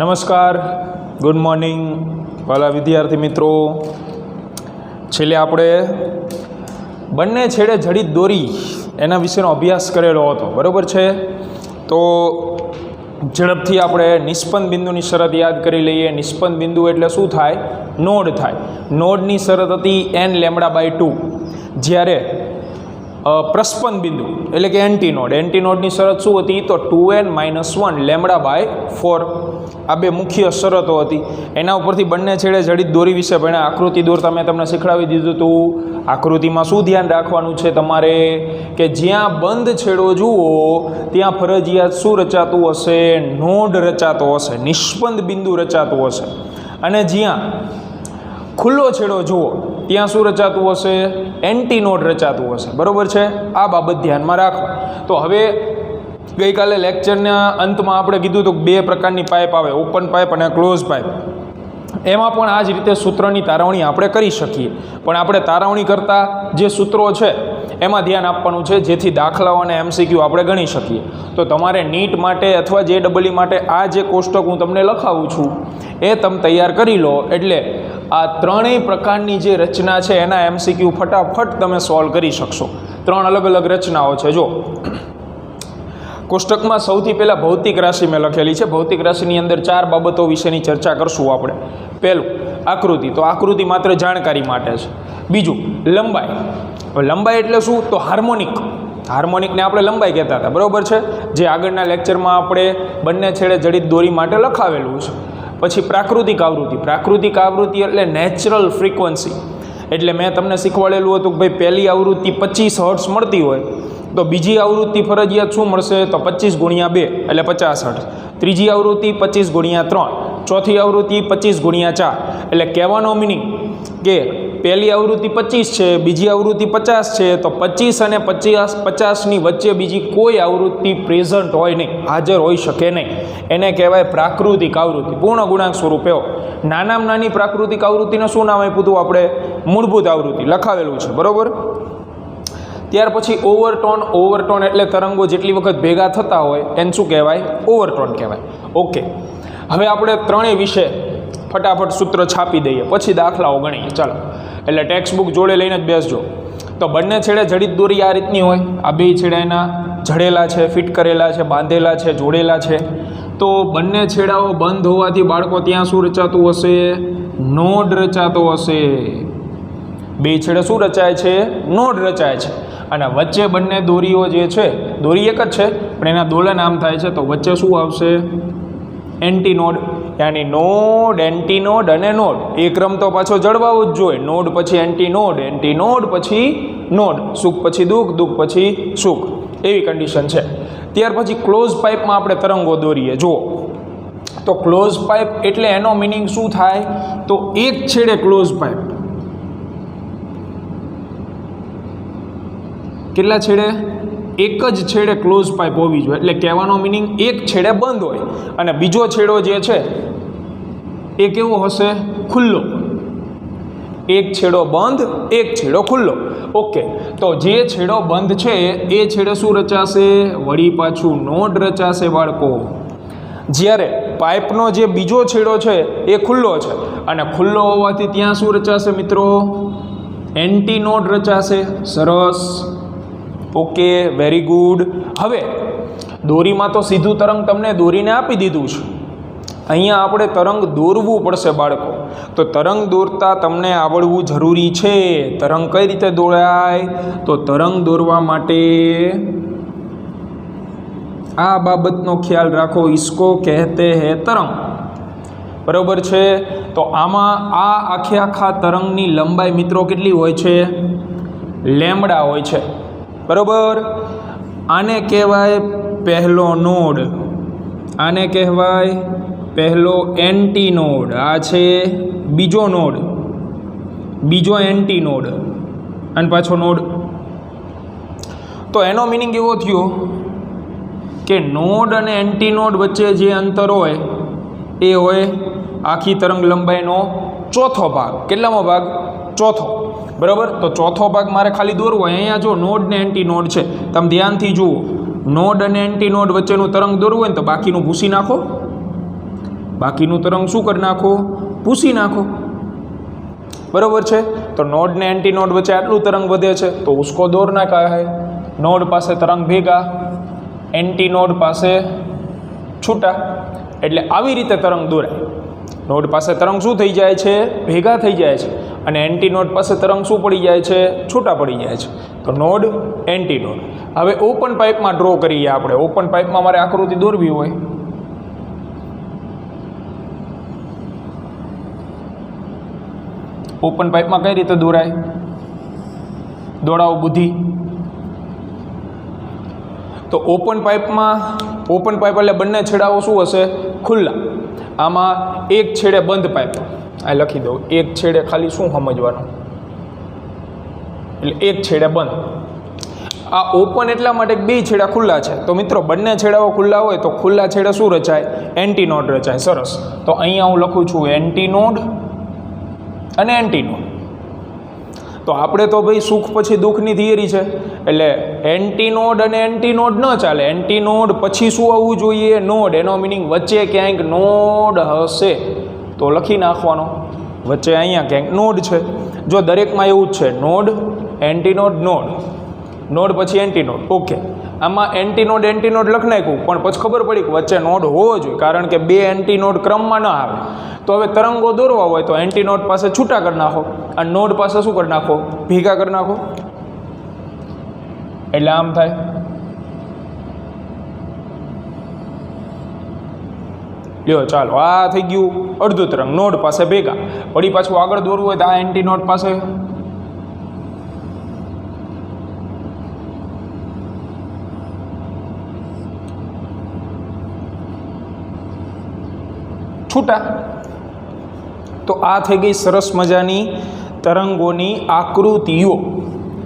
નમસ્કાર, good morning વાલા વિદ્યાર્થી મિત્રો. છેલ્લે આપણે બંને છેડે જડિત દોરી એના વિશેનો અભ્યાસ કરેલો હતો, બરાબર છે? તો ઝડપથી આપણે નિષ્પન્ન બિંદુની શરત યાદ કરી લઈએ. નિષ્પન્ન બિંદુ એટલે શું થાય? નોડ થાય. નોડની શરત હતી n λ/2. જ્યારે પ્રસ્પન્ન બિંદુ એટલે કે એન્ટીનોડ, એન્ટીનોડની શરત શું હતી? તો 2n - 1 λ/4. આ બે મુખ્ય શરતો હતી. એના ઉપરથી બંને છેડે જડિત દોરી વિશે ભણ્યા. આકૃતિ દોરતા મેં તમને શીખવાડી દીધું હતું. આકૃતિમાં શું ધ્યાન રાખવાનું છે તમારે? કે જ્યાં બંધ છેડો જુઓ ત્યાં ફરજિયાત શું રચાતું હશે? નોડ રચાતો હશે, નિષ્પન્ન બિંદુ રચાતું હશે. અને જ્યાં ખુલ્લો છેડો જુઓ ત્યાં શું રચાતું હશે? એન્ટીનોડ રચાતું હશે, બરાબર છે? આ બાબત ધ્યાનમાં રાખો. તો હવે ગઈકાલે લેક્ચરના અંતમાં આપણે કીધું તો બે પ્રકારની પાઇપ આવે, ઓપન પાઇપ અને ક્લોઝ પાઇપ. એમાં પણ આ જ રીતે સૂત્રની તારવણી આપણે કરી શકીએ. પણ આપણે તારવણી કરતાં જે સૂત્રો છે એમાં ધ્યાન આપવાનું છે, જેથી દાખલાઓ અને MCQ આપણે ગણી શકીએ. તો તમારે નીટ માટે અથવા JEE માટે આ જે કોષ્ટક હું તમને લખાવું છું એ તમે તૈયાર કરી લો. એટલે આ ત્રણેય પ્રકારની જે રચના છે એના MCQ ફટાફટ તમે સોલ્વ કરી શકશો. ત્રણ અલગ અલગ રચનાઓ છે. જો કોષ્ટકમાં સૌથી પહેલાં ભૌતિક રાશિ મેં લખેલી છે. ભૌતિક રાશિની અંદર 4 બાબતો વિશેની ચર્ચા કરશું આપણે. પહેલું આકૃતિ, તો આકૃતિ માત્ર જાણકારી માટે છે. બીજું લંબાઈ. લંબાઈ એટલે શું? તો હાર્મોનિક. હાર્મોનિકને આપણે લંબાઈ કહેતા હતા, બરાબર છે? જે આગળના લેક્ચરમાં આપણે બંને છેડે જડિત દોરી માટે લખાવેલું છે. પછી પ્રાકૃતિક આવૃત્તિ. પ્રાકૃતિક આવૃત્તિ એટલે નેચરલ ફ્રીક્વન્સી. એટલે મેં તમને શીખવાડેલું હતું કે ભાઈ પહેલી આવૃત્તિ 25 હર્ટ્ઝ મળતી હોય તો બીજી આવૃત્તિ ફરજિયાત શું મળશે? તો 25 × 2 એટલે 50 હર્ટ્ઝ. ત્રીજી આવૃત્તિ 25 × 3. ચોથી આવૃત્તિ 25 × 4. એટલે કહેવાનો મિનિંગ કે પહેલી આવૃત્તિ 25 છે, બીજી આવૃત્તિ 50 છે, તો 25 અને 50ની વચ્ચે બીજી કોઈ આવૃત્તિ પ્રેઝન્ટ હોય નહીં, હાજર હોઈ શકે નહીં. એને કહેવાય પ્રાકૃતિક આવૃત્તિ, પૂર્ણ ગુણાંક સ્વરૂપે હોય. નાનામાં નાની પ્રાકૃતિક આવૃત્તિને શું નામ આપ્યું હતું આપણે? મૂળભૂત આવૃત્તિ લખાવેલું છે, બરાબર? ત્યાર પછી ઓવરટોન. ઓવરટોન એટલે તરંગો જેટલી વખત ભેગા થતા હોય એને શું કહેવાય? ઓવરટોન કહેવાય. ઓકે, હવે આપણે ત્રણેય વિશે ફટાફટ સૂત્ર છાપી દઈએ, પછી દાખલાઓ ગણીએ. ચાલો, એટલે ટેક્સ્ટ બુક જોડે લઈને જ બેસજો. તો બંને છેડે જડિત દોરી આ રીતની હોય. આ બે છેડા એના જડેલા છે, ફિટ કરેલા છે, બાંધેલા છે, જોડેલા છે. તો બંને છેડાઓ બંધ હોવાથી બાળકો ત્યાં શું રચાતું હશે? નોડ રચાતો હશે. બે છેડે શું રચાય છે? નોડ રચાય છે. અને વચ્ચે બંને દોરીઓ જે છે, દોરી એક જ છે પણ એના દોલન આમ થાય છે, તો વચ્ચે શું આવશે? એન્ટીનોડ. યાની નોડ, એન્ટીનોડ અને નોડ. એ ક્રમ તો પાછો જળવાવો જ જોઈએ. નોડ પછી એન્ટીનોડ, એન્ટીનોડ પછી નોડ, સુખ પછી દુઃખ, દુઃખ પછી સુખ, એવી કન્ડિશન છે. ત્યાર પછી ક્લોઝ પાઇપમાં આપણે તરંગો દોરીએ. જુઓ, તો ક્લોઝ પાઇપ એટલે એનો મિનિંગ શું થાય? તો એક છેડે ક્લોઝ પાઇપ. કેટલા છેડે? એક જ છેડે ક્લોઝ પાઇપ હોવી જોઈએ. એટલે કહેવાનો મિનિંગ એક છેડે બંધ હોય અને બીજો છેડો જે છે એ કેવો હશે? ખુલ્લો. એક છેડો બંધ, એક છેડો ખુલ્લો. ઓકે, તો જે છેડો બંધ છે એ છેડે શું રચાશે? વળી પાછું નોડ રચાશે બાળકો. જ્યારે પાઇપનો જે બીજો છેડો છે એ ખુલ્લો છે અને ખુલ્લો હોવાથી ત્યાં શું રચાશે મિત્રો? એન્ટીનોડ રચાશે. સરસ, ઓકે, વેરી ગુડ. હવે દોરીમાં તો સીધું તરંગ તમને દોરીને આપી દીધું છે. અહીંયા આપણે તરંગ દોરવું પડશે બાળકો. તો તરંગ દોરતા તમને આવડવું જરૂરી છે. તરંગ કઈ રીતે દોરાય? તો તરંગ દોરવા માટે આ બાબતનો ખ્યાલ રાખો. ઇસકો કહેતે હૈ તરંગ, બરાબર છે? તો આમાં આ આખા તરંગની લંબાઈ મિત્રો કેટલી હોય છે? લેમ્બડા હોય છે, બરાબર? આને કહેવાય પહેલો નોડ, આને કહેવાય પહેલો એન્ટીનોડ. આ છે બીજો નોડ, બીજો એન્ટીનોડ અને પાછો નોડ. તો એનો મિનિંગ એવો થયો કે નોડ અને એન્ટીનોડ વચ્ચે જે અંતર હોય એ હોય આખી તરંગ લંબાઈનો ચોથો ભાગ. કેટલામો ભાગ? ચોથો, બરાબર? તો ચોથો ભાગ મારે ખાલી દોરવો હોય. અહીંયા જો નોડ ને એન્ટીનોડ છે, તમે ધ્યાનથી જુઓ. નોડ અને એન્ટીનોડ વચ્ચેનું તરંગ દોરવું હોય ને તો બાકીનું ભૂસી નાખો, બાકીનું તરંગ શું કરી નાખો? પૂછી નાખો. બરાબર છે. તો નોડ ને એન્ટી નોડ વચ્ચે આટલું તરંગ વધે છે તો ઉસકો દોરના કા હૈ. નોડ પાસે તરંગ ભેગા, એન્ટી નોડ પાસે છૂટા, એટલે આવી રીતે તરંગ દોરાય. નોડ પાસે તરંગ શું થઈ જાય છે? ભેગા થઈ જાય છે. અને એન્ટી નોડ પાસે તરંગ શું પડી જાય છે? છૂટા પડી જાય છે. તો નોડ, એન્ટી નોડ. હવે ઓપન પાઇપમાં ડ્રો કરીએ આપણે. ઓપન પાઇપમાં મારે આકૃતિ દોરવી હોય, ઓપન પાઇપમાં કઈ રીતે દોરાય? દોડાવો બુદ્ધિ. તો ઓપન પાઇપ એટલે બંને છેડાઓ શું હશે? ખુલ્લા. આમાં એક છેડે બંધ પાઇપ, આ લખી દઉં, એક છેડે ખાલી શું સમજવાનું? એટલે એક છેડે બંધ. આ ઓપન એટલા માટે બે છેડા ખુલ્લા છે. તો મિત્રો બંને છેડાઓ ખુલ્લા હોય તો ખુલ્લા છેડે શું રચાય? એન્ટી નોડ રચાય. સરસ. તો અહીંયા હું લખું છું એન્ટી નોડ અને એન્ટી નોડ. તો આપણે તો ભાઈ સુખ પછી દુઃખની થિયરી છે, એટલે એન્ટી નોડ અને એન્ટી નોડ ન ચાલે. એન્ટી નોડ પછી શું આવવું જોઈએ? નોડ. એનો મિનિંગ વચ્ચે ક્યાંક નોડ હશે તો લખી નાખવાનો, વચ્ચે અહીંયા ક્યાંક નોડ છે. જો દરેકમાં એવું જ છે, node, anti node, node, node પછી એન્ટી નોડ. ઓકે. આમાં એન્ટી નોડ લખી નાખ્યું, પણ પછી ખબર પડી કે વચ્ચે નોડ હોવો જોઈએ, કારણ કે બે એન્ટી નોડ ક્રમમાં ન આવે. તો હવે તરંગો દોરવા હોય તો એન્ટી નોડ પાસે છૂટા કરી નાખો અને નોડ પાસે શું કરી નાખો? ભેગા કરી નાખો. એટલે આમ થાય. લ્યો ચાલો, આ થઈ ગયું અડધું તરંગ. નોડ પાસે ભેગા. વળી પાછું આગળ દોરવું હોય તો આ એન્ટી નોડ પાસે છૂટા. તો આ થઈ ગઈ સરસ મજાની તરંગોની આકૃતિઓ.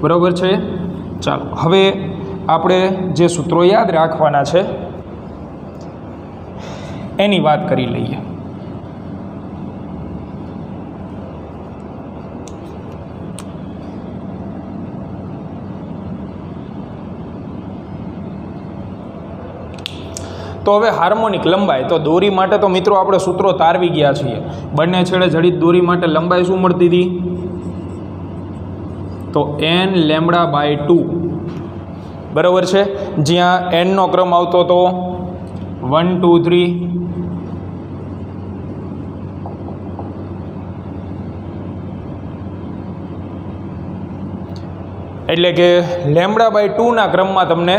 બરાબર છે. ચાલો હવે આપણે જે સૂત્રો યાદ રાખવાના છે એની વાત કરી લઈએ. તો હવે હાર્મોનિક લંબાઈ. તો દોરી માટે તો મિત્રો આપણે સૂત્રો તારવી ગયા છીએ. બંને છેડે જડિત દોરી માટે લંબાઈ શું મળતી હતી? તો n λ/2. બરાબર છે. જ્યાં n નો ક્રમ આવતો હતો 1 2 3, એટલે કે λ/2 ના ક્રમમાં તમને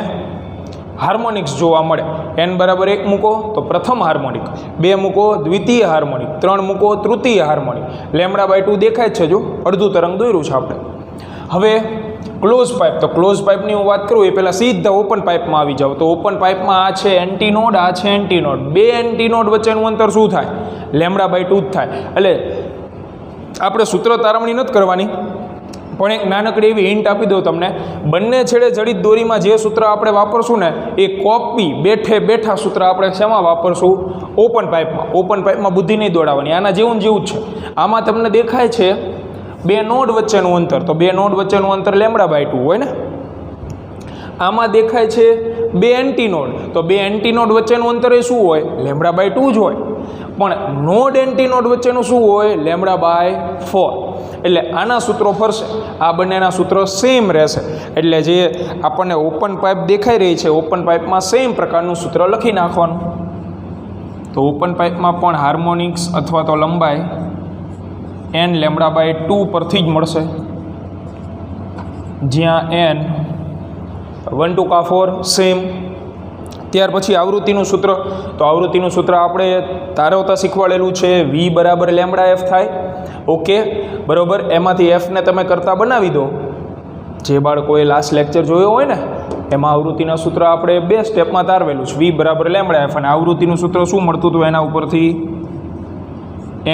હાર્મોનિક્સ જોવા મળે. n બરાબર 1 મૂકો તો પ્રથમ હાર્મોનિક, 2 મૂકો દ્વિતીય હાર્મોનિક, 3 મૂકો તૃતીય હાર્મોનિક. λ/2 દેખાય જ છે. જો અડધું તરંગ દોર્યું છે આપણે. હવે ક્લોઝ પાઇપ. તો ક્લોઝ પાઇપની હું વાત કરું એ પહેલાં સીધા ઓપન પાઇપમાં આવી જાવ. તો ઓપન પાઇપમાં આ છે એન્ટી નોડ, આ છે એન્ટી નોડ. બે એન્ટી નોડ વચ્ચેનું અંતર શું થાય? λ/2 જ થાય. એટલે આપણે સૂત્ર તારવણી નથી કરવાની, પણ એક નાનકડી એવી હિન્ટ આપી દઉં તમને. બંને છેડે જડિત દોરીમાં જે સૂત્ર આપણે વાપરશું ને એ કોપી બેઠા સૂત્ર આપણે શેમાં વાપરશું? ઓપન પાઇપમાં. ઓપન પાઇપમાં બુદ્ધિ નહીં દોડાવવાની. આના જેવું જ છે. આમાં તમને દેખાય છે બે નોડ વચ્ચેનું અંતર. તો બે નોડ વચ્ચેનું અંતર λ/2 હોય ને. આમાં દેખાય છે બે એન્ટી નોડ. તો બે એન્ટી નોડ વચ્ચેનું અંતર એ શું હોય? λ/2 જ હોય. પણ નોડ એન્ટી નોડ વચ્ચેનું શું હોય? λ/4. એટલે આના સૂત્રો ફરશે, આ બંનેના સૂત્રો સેમ રહેશે. એટલે જે આપણને ઓપન પાઇપ દેખાઈ રહી છે, ઓપન પાઇપમાં સેમ પ્રકારનું સૂત્ર લખી નાખવાનું. તો ઓપન પાઇપમાં પણ હાર્મોનિક્સ અથવા તો લંબાઈ n λ/2 પરથી જ મળશે. જ્યાં n 1 2 4 સેમ. ત્યાર પછી આવૃત્તિનું સૂત્ર. તો આવૃત્તિનું સૂત્ર આપણે તારવતા શીખવાડેલું છે. v બરાબર λf થાય. ઓકે બરાબર. એમાંથી fને તમે કરતા બનાવી દો. જે બાળકોએ લાસ્ટ લેક્ચર જોયો હોય ને એમાં આવૃત્તિના સૂત્ર આપણે 2 સ્ટેપમાં તારવેલું છે. v બરાબર λf. અને આવૃત્તિનું સૂત્ર શું મળતું હતું એના ઉપરથી?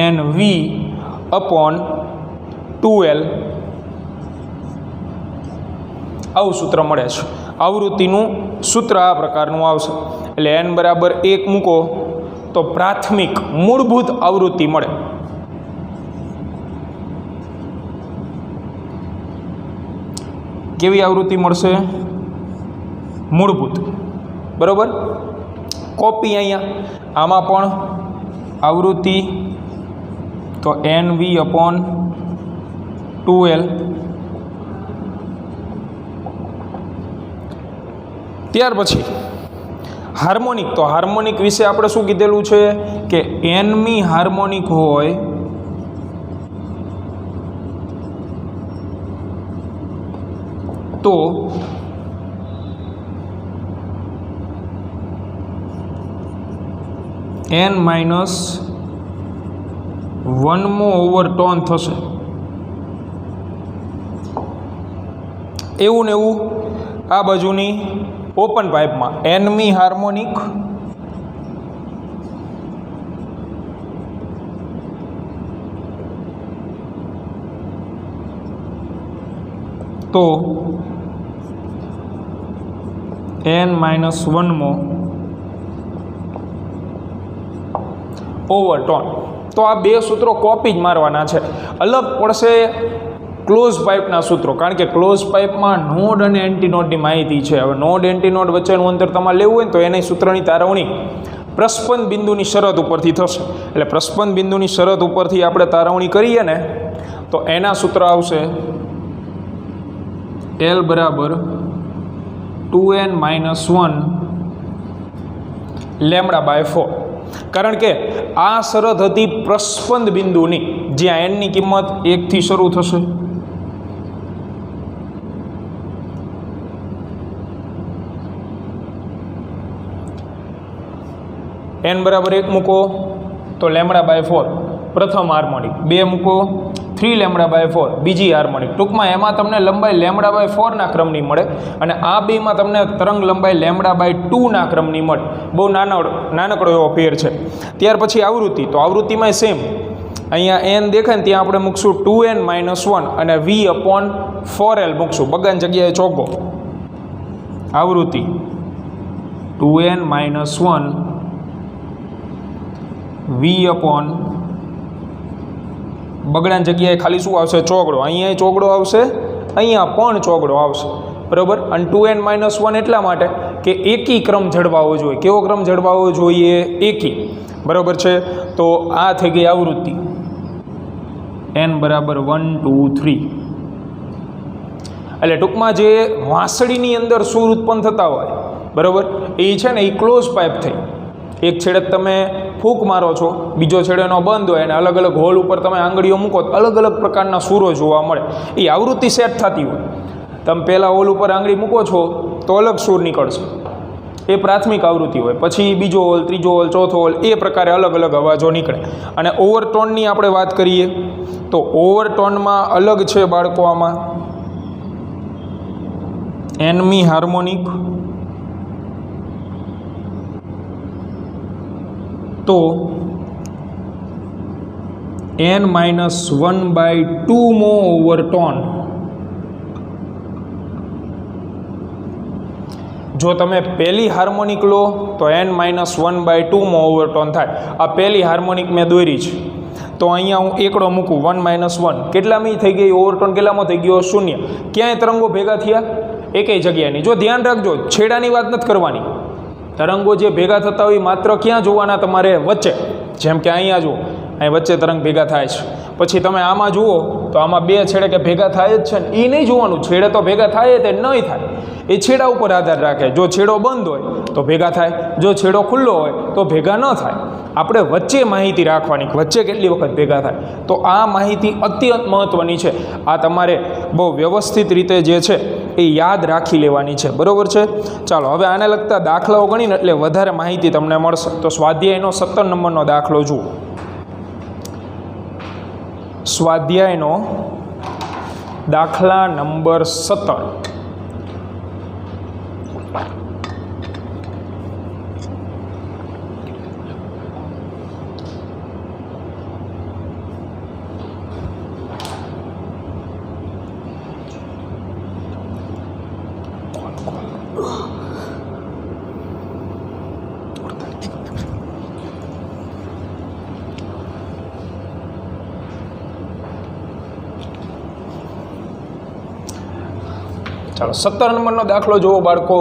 nv/2l. આવું સૂત્ર મળે છે. આવૃત્તિનું સૂત્ર આ પ્રકારનું આવશે. એટલે n બરાબર 1 મૂકો તો પ્રાથમિક મૂળભૂત આવૃત્તિ મળે. કેવી આવૃત્તિ મળશે? મૂળભૂત. બરાબર. કોપી અહીંયા આમાં પણ આવૃત્તિ તો NV/2L. ત્યાર પછી હાર્મોનિક, તો હાર્મોનિક વિશે આપણે શું કીધેલું છે કે nમી હાર્મોનિક હોય તો n-1/ટોન થશે. એવું ને એવું આ બાજુની ઓપન પાઇપમાં nમી હાર્મોનિક તો n-1/ટોન. તો આ બે સૂત્રો કોપી જ મારવાના છે. અલગ પડશે ક્લોઝ પાઇપના સૂત્રો, કારણ કે ક્લોઝ પાઇપમાં નોડ અને એન્ટીનોડની માહિતી છે. હવે નોડ એન્ટીનોડ વચ્ચેનું અંતર તમારે લેવું હોય ને તો એની સૂત્રની તારવણી પ્રસ્પંદ બિંદુની શરત ઉપરથી થશે. એટલે પ્રસ્પંદ બિંદુની શરત ઉપરથી આપણે તારવણી કરીએ ને તો એના સૂત્ર આવશે L બરાબર 2n-1 λ/4. કારણ કે આ શરત હતી પ્રસ્પંદ બિંદુની, જ્યાં n ની કિંમત 1 થી શરૂ થશે. n બરાબર 1 મૂકો તો λ/4 પ્રથમ હાર્મોનિક, 2 મૂકો 3 λ/4 બીજી હાર્મોનિક. ટૂંકમાં એમાં તમને લંબાઈ λ/4 ના ક્રમની મળે અને આ બેમાં તમને તરંગ લંબાઈ λ/2 ના ક્રમની મળે. બહુ નાનકડો એવો ફેર છે. ત્યાર પછી આવૃત્તિ, તો આવૃત્તિમાં સેમ, અહીંયા n દેખાય ને ત્યાં આપણે મૂકશું 2n-1 અને V/4L મૂકશું, બગાની જગ્યાએ ચોગ્ગો. આવૃત્તિ 2n-1 બગડાની જગ્યાએ ખાલી શું આવશે? ચોગડો. અહીંયા ચોગડો આવશે, અહીંયા પણ ચોગડો આવશે, બરાબર. અને 2n-1 એટલા માટે કે એકી ક્રમ જળવાવો જોઈએ. કેવો ક્રમ જળવાવો જોઈએ? એકી, બરાબર છે. તો આ થઈ ગઈ આવૃત્તિ n બરાબર 1 2 3. એટલે ટૂંકમાં જે વાંસળીની અંદર સૂર ઉત્પન્ન થતા હોય, બરાબર, એ છે ને એ ક્લોઝ પાઇપ થઈ. એક છેડે તમે ફૂંક મારો છો, બીજો છેડે એનો બંધ હોય અને અલગ અલગ હોલ ઉપર તમે આંગળીઓ મૂકો તો અલગ અલગ પ્રકારના સૂરો જોવા મળે. એ આવૃત્તિ સેટ થતી હોય. તમે પહેલાં હોલ ઉપર આંગળી મૂકો છો તો અલગ સૂર નીકળશે, એ પ્રાથમિક આવૃત્તિ હોય. પછી બીજો હોલ, ત્રીજો હોલ, ચોથો હોલ, એ પ્રકારે અલગ અલગ અવાજો નીકળે. અને ઓવરટોનની આપણે વાત કરીએ તો ઓવરટોનમાં અલગ છે બાળકો. આમાં nમી હાર્મોનિક તો n-1/2 ઓવરટોન. જો તમે પહેલી હાર્મોનિક લો તો n-1/2 ઓવરટોન થાય. આ પહેલી હાર્મોનિક મેં દોરી છે તો અહીંયા હું એકડો મૂકું 1-1. કેટલામી થઈ ગઈ ઓવરટોન? કેટલામાં થઈ ગયો? 0. ક્યાંય તરંગો ભેગા થયા? એકેય જગ્યાએ નહીં. જો ધ્યાન રાખજો, છેડાની વાત નથી કરવાની. તરંગો જે ભેગા થતા હોય માત્ર ક્યાં જોવાના? તમારે વચ્ચે. જેમ કે અહીંયા જુઓ, અહીં વચ્ચે તરંગ ભેગા થાય છે. પછી તમે આમાં જુઓ તો આમાં બે છેડે કે ભેગા થાય જ છે ને, એ નહીં જોવાનું. છેડે તો ભેગા થાય તે નહીં થાય, એ છેડા ઉપર આધાર રાખે. જો છેડો બંધ હોય તો ભેગા થાય, જો છેડો ખુલ્લો હોય તો ભેગા ન થાય. આપણે વચ્ચે માહિતી રાખવાની, વચ્ચે કેટલી વખત ભેગા થાય. તો આ માહિતી અત્યંત મહત્ત્વની છે. આ તમારે બહુ વ્યવસ્થિત રીતે જે છે એ યાદ રાખી લેવાની છે, બરાબર છે. ચાલો હવે આને લગતા દાખલાઓ ગણીને એટલે વધારે માહિતી તમને મળશે. તો સ્વાધ્યાયનો 17 નંબરનો દાખલો જુઓ. સ્વાધ્યાયનો દાખલા નંબર 17. ચાલો 17 નંબરનો દાખલો જુઓ બાળકો.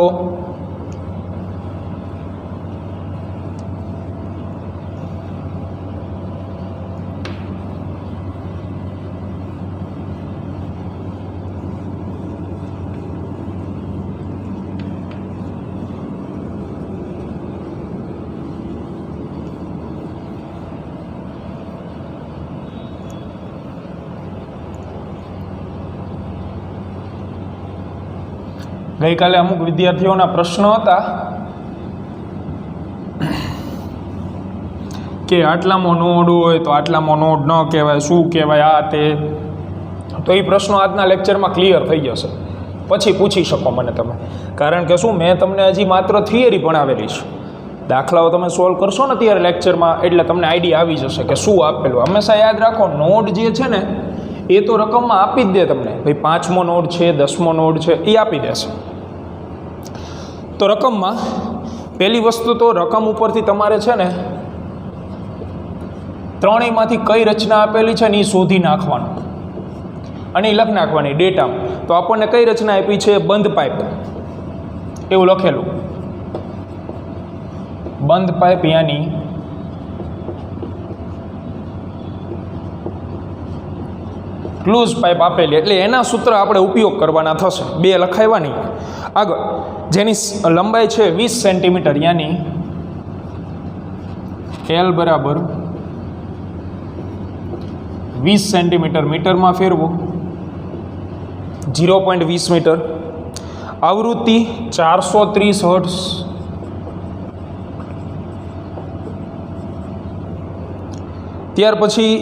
ગઈકાલે અમુક વિદ્યાર્થીઓના પ્રશ્નો હતા કે આટલામાં નોડ હોય તો આટલામાં નોડ ન કહેવાય, શું કહેવાય આ તે. તો એ પ્રશ્નો આજના લેક્ચરમાં ક્લિયર થઈ જશે, પછી પૂછી શકો મને તમે. કારણ કે શું, મેં તમને હજી માત્ર થિયરી ભણાવેલી છે. દાખલાઓ તમે સોલ્વ કરશો ને ત્યારે લેક્ચરમાં, એટલે તમને આઈડિયા આવી જશે કે શું આપેલું. હંમેશા યાદ રાખો, નોડ જે છે ને એ તો રકમમાં આપી જ દે તમને. ભાઈ 5મો નોડ છે, 10મો નોડ છે, એ આપી દેશે. તો રકમમાં પહેલી વસ્તુ તો રકમ ઉપરથી તમારે છે ને ત્રણેયમાંથી કઈ રચના આપેલી છે ને એ શોધી નાખવાનું અને એ લખી નાખવાની ડેટામાં. તો આપણને કઈ રચના આપી છે? બંધ પાઇપ, એવું લખેલું. બંધ પાઇપ યાની ક્લોઝ પાઇપ આપેલી, એટલે એના સૂત્ર આપણે ઉપયોગ કરવાના થશે. બે લખાવ્યા નહીં. આગળ જેની લંબાઈ છે 20 સેન્ટીમીટર, યાની L બરાબર 20 સેન્ટીમીટર, મીટરમાં ફેરવો 0.20 મીટર. આવૃત્તિ 430 હર્ટ્ઝ. ત્યાર પછી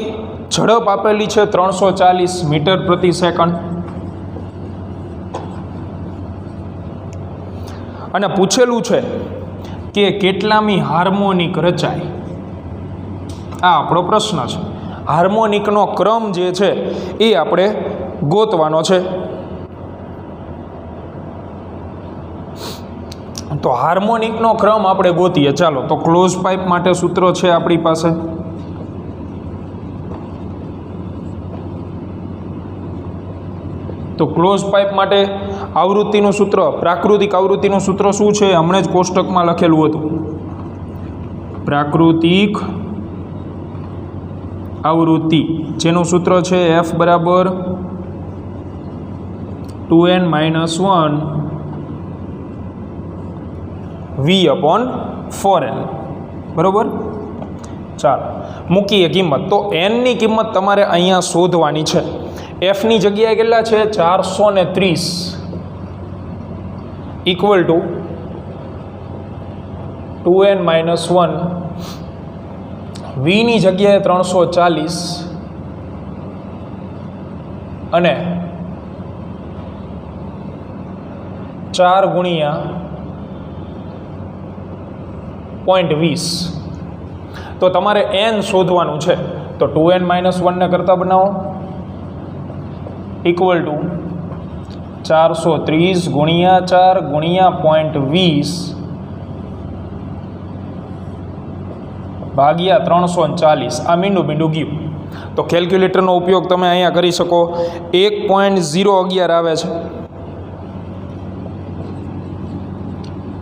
ઝડપ આપેલી છે 340 મીટર પ્રતિ સેકન્ડ. અને પૂછેલું છે કે કેટલામી હાર્મોનિક રચાય. આ આપણો પ્રશ્ન છે. હાર્મોનિકનો ક્રમ જે છે એ આપણે ગોતવાનો છે. તો હાર્મોનિકનો ક્રમ આપણે ગોતીએ. ચાલો, તો ક્લોઝ પાઇપ માટે સૂત્ર છે આપણી પાસે. તો ક્લોઝ પાઇપ માટે આવૃત્તિનું સૂત્ર, પ્રાકૃતિક આવૃત્તિનું સૂત્ર શું છે? હમણાં જ કોષ્ટકમાં લખેલું હતું. પ્રાકૃતિક આવૃત્તિ જેનું સૂત્ર છે F બરાબર 2n-1 V/4L. બરાબર. ચાલો, મૂકીએ કિંમત. તો nની કિંમત તમારે અહીંયા શોધવાની છે. Fની જગ્યાએ કેટલા છે? 430 ઇક્વલ ટુ 2n-1. Vની જગ્યાએ 340 અને 4 ગુણ્યા 0.20. તો તમારે n શોધવાનું છે. તો 2n-1 ને કરતા બનાવો ઇક્વલ ટુ 430 ગુણ્યા 4 ગુણ્યા 0.20 ભાગ્યા 340. આ મીંડું ગયું. તો કેલ્ક્યુલેટરનો ઉપયોગ તમે અહીંયા કરી શકો. 1.011 આવે છે.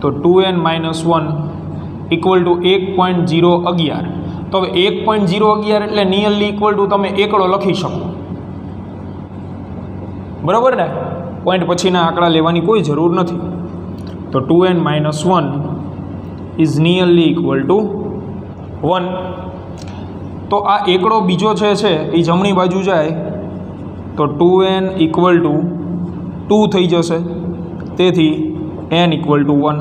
તો 2n-1 ઇક્વલ ટુ 1.011. તો હવે 1.011 એટલે નિયરલી ઇક્વલ ટુ તમે એકડો લખી શકો. બરાબર ને? પોઈન્ટ પછીના આંકડા લેવાની કોઈ જરૂર નથી. તો 2n-1 is nearly equal to 1. તો આ એકડો બીજો છે એ જમણી બાજુ જાય તો 2n ઇક્વલ ટુ 2 થઈ જશે. તેથી n ઇક્વલ ટુ 1.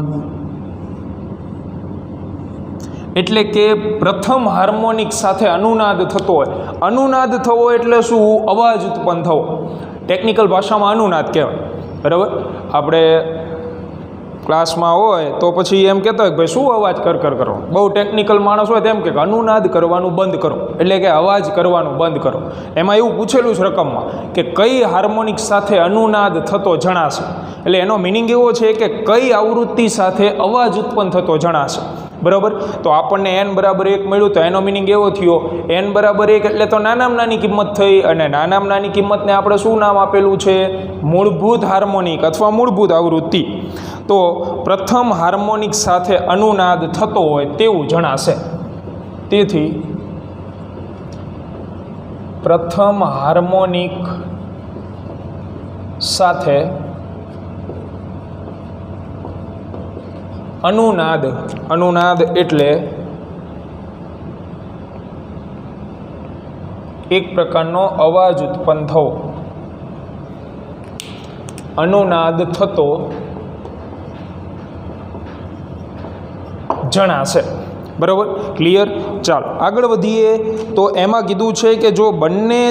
એટલે કે પ્રથમ હાર્મોનિક સાથે અનુનાદ થતો હોય. અનુનાદ થવો એટલે શું? અવાજ ઉત્પન્ન થવો. ટેકનિકલ ભાષામાં અનુનાદ કહેવાય. બરાબર. આપણે ક્લાસમાં હોય તો પછી એમ કહેતો હોય કે ભાઈ શું અવાજ કર કરો. બહુ ટેકનિકલ માણસ હોય તેમ કે અનુનાદ કરવાનું બંધ કરો, એટલે કે અવાજ કરવાનું બંધ કરો. એમાં એવું પૂછેલું છે રકમમાં કે કઈ હાર્મોનિક સાથે અનુનાદ થતો જણાશે. એટલે એનો મિનિંગ એવો છે કે કઈ આવૃત્તિ સાથે અવાજ ઉત્પન્ન થતો જણાશે. બરાબર. તો આપણને n બરાબર 1 મળ્યું. તો એનો મિનિંગ એવો થયો n બરાબર 1 એટલે તો નાનામાં નાની કિંમત થઈ. અને નાનામાં નાની કિંમતને આપણે શું નામ આપેલું છે? મૂળભૂત હાર્મોનિક અથવા મૂળભૂત આવૃત્તિ. તો પ્રથમ હાર્મોનિક સાથે અનુનાદ થતો હોય તેવું જણાશે. તેથી પ્રથમ હાર્મોનિક સાથે અનુનાદ એટલે એક પ્રકારનો અવાજ ઉત્પન્ન થવો. અનુનાદ થતો જણાશે. બરાબર, ક્લિયર? ચાલો આગળ વધીએ. તો એમાં કીધું છે કે જો બંને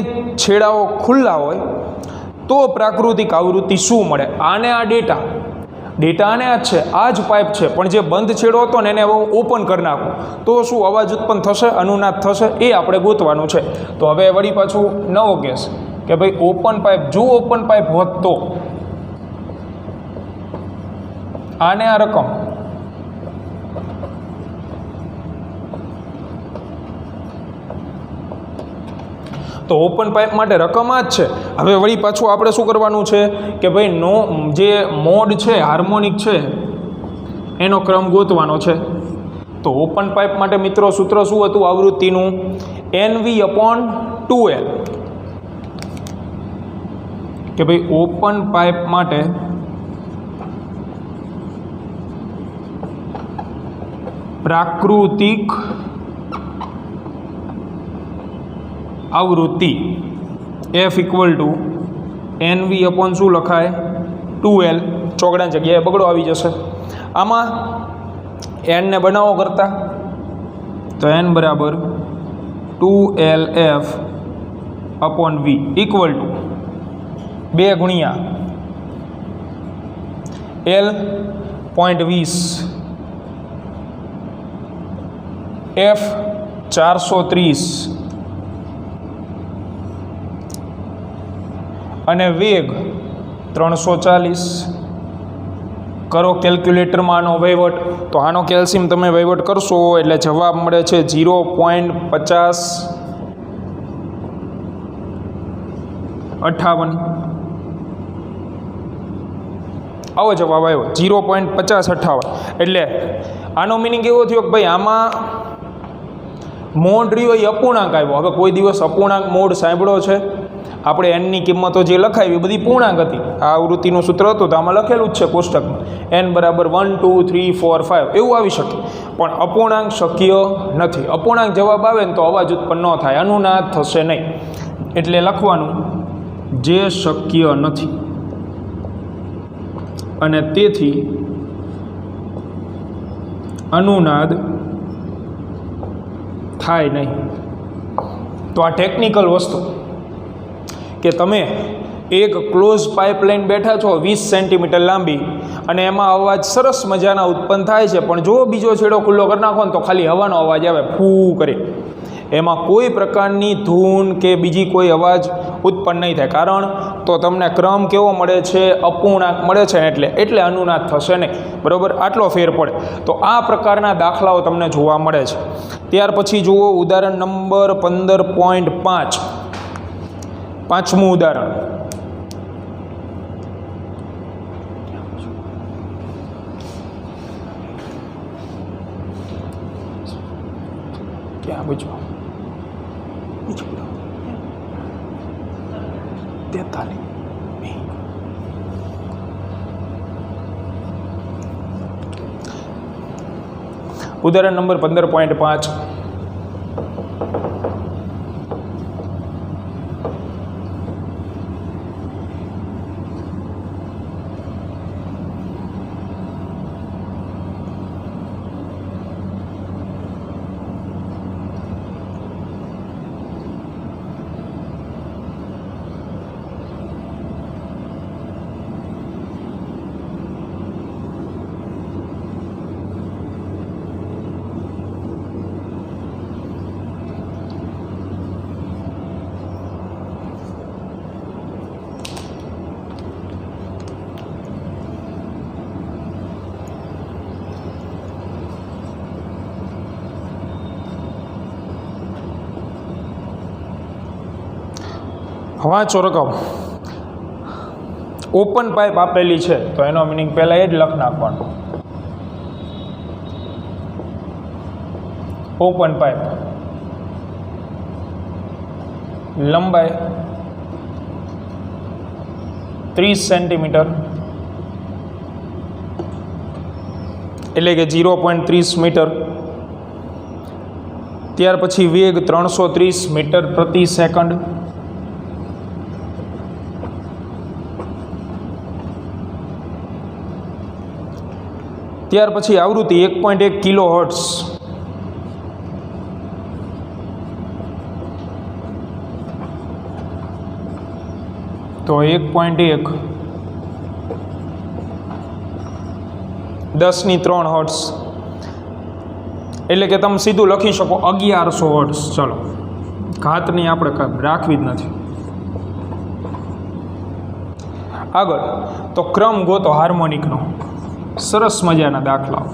છેડાઓ ખુલ્લા હોય તો પ્રાકૃતિક આવૃત્તિ શું મળે. આને આ ડેટા આને આ છે, આ જ પાઇપ છે, પણ જે બંધ છેડો હતો ને એને હવે ઓપન કરી નાખું તો શું અવાજ ઉત્પન્ન થશે, અનુનાદ થશે, એ આપણે ગોતવાનું છે. તો હવે વળી પાછું નવો કેસ કે ભાઈ ઓપન પાઇપ, જો ઓપન પાઇપ હોત તો આને આ રકમ, તો ઓપન પાઇપ માટે રકમ આ જ છે. હવે વળી પાછું આપણે શું કરવાનું છે કે ભાઈ જે મોડ છે, હાર્મોનિક છે, એનો ક્રમ ગોતવાનો છે. તો ઓપન પાઇપ માટે મિત્રો સૂત્ર શું હતું આવૃત્તિનું? NV/2L. કે ભાઈ ઓપન પાઇપ માટે પ્રાકૃતિક આવૃત્તિ F = NV/ શું લખાય? 2L. ચોકડા જગ્યાએ બગડો આવી જશે. આમાં n ને બનાવો કરતા તો n = 2LF/V = 2 ગુણ્યા L 0.20 F 430 અને વેગ 340. કરો કેલ્ક્યુલેટરમાં આનો વહીવટ. તો આનો કેલ્શિયમ તમે વહીવટ કરશો એટલે જવાબ મળે છે 0.5058. આવો જવાબ આવ્યો 0.5058. એટલે આનો મિનિંગ એવો થયો કે ભાઈ આમાં મોડ રહ્યો એ અપૂર્ણાંક આવ્યો. હવે કોઈ દિવસ અપૂર્ણાંક મોડ સાંભળ્યો છે? આપણે એનની કિંમતો જે લખાવી બધી પૂર્ણાંક હતી. આ આવૃત્તિનું સૂત્ર હતું તો આમાં લખેલું જ છે કોષ્ટકમાં n = 1 2 3 4 5 એવું આવી શકે, પણ અપૂર્ણાંક શક્ય નથી. અપૂર્ણાંક જવાબ આવે ને તો અવાજ ઉત્પન્ન ન થાય, અનુનાદ થશે નહીં. એટલે લખવાનું જે શક્ય નથી અને તેથી અનુનાદ થાય નહીં. તો આ ટેકનિકલ વસ્તુ કે તમે એક ક્લોઝ પાઇપલાઇન બેઠા છો 20 સેન્ટીમીટર લાંબી અને એમાં અવાજ સરસ મજાના ઉત્પન્ન થાય છે, પણ જો બીજો છેડો ખુલ્લો કરી નાખો ને તો ખાલી હવાનો અવાજ આવે, ફૂ કરે. એમાં કોઈ પ્રકારની ધૂન કે બીજી કોઈ અવાજ ઉત્પન્ન નહીં થાય. કારણ તો તમને ક્રમ કેવો મળે છે? અપૂર્ણાંક મળે છે ને એટલે અનુનાદ થશે નહીં. બરાબર, આટલો ફેર પડે. તો આ પ્રકારના દાખલાઓ તમને જોવા મળે છે. ત્યાર પછી જુઓ ઉદાહરણ નંબર 15.5. પાંચમું ઉદાહરણ. ક્યાં પૂછો? 43. ઉદાહરણ નંબર 15.5. વાંચો રકમ. ઓપન પાઇપ આપેલી છે તો એનો મિનિંગ પહેલાં એ જ લખ નાખવાનું. ઓપન પાઇપ લંબાઈ 30 સેન્ટીમીટર એટલે કે 0.30 મીટર. ત્યાર પછી વેગ 330 મીટર પ્રતિ સેકન્ડ. ત્યાર પછી આવૃત્તિ 1.1 કિલોહર્ટ્ઝ, તો 1.1 10⁻³ હર્ટ્ઝ, એટલે કે તમે સીધું લખી શકો 1100 હર્ટ્ઝ. ચલો, ઘાતની આપણે રાખવી જ નથી. આગળ તો ક્રમ ગોતો હાર્મોનિકનો. સરસ મજાના દાખલા,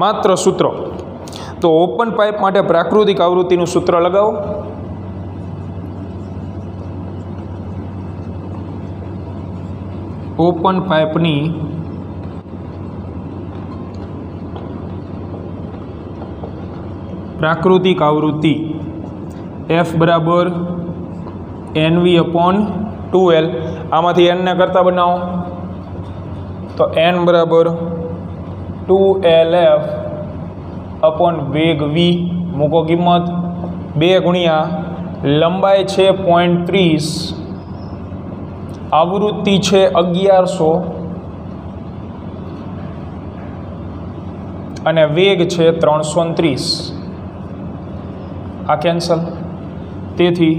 માત્ર સૂત્રો. તો ઓપન પાઇપ માટે પ્રાકૃતિક આવૃત્તિનું સૂત્ર લગાવો. ઓપન પાઇપની પ્રાકૃતિક આવૃત્તિ F બરાબર NV/2L. આમાંથી n ને કરતા બનાવો તો n બરાબર 2LF અપોન વેગ v. મૂકો કિંમત. 2 ગુણ્યા લંબાઈ છે 0.30, આવૃત્તિ છે 1100 અને વેગ છે 330. આ કેન્સલ. તેથી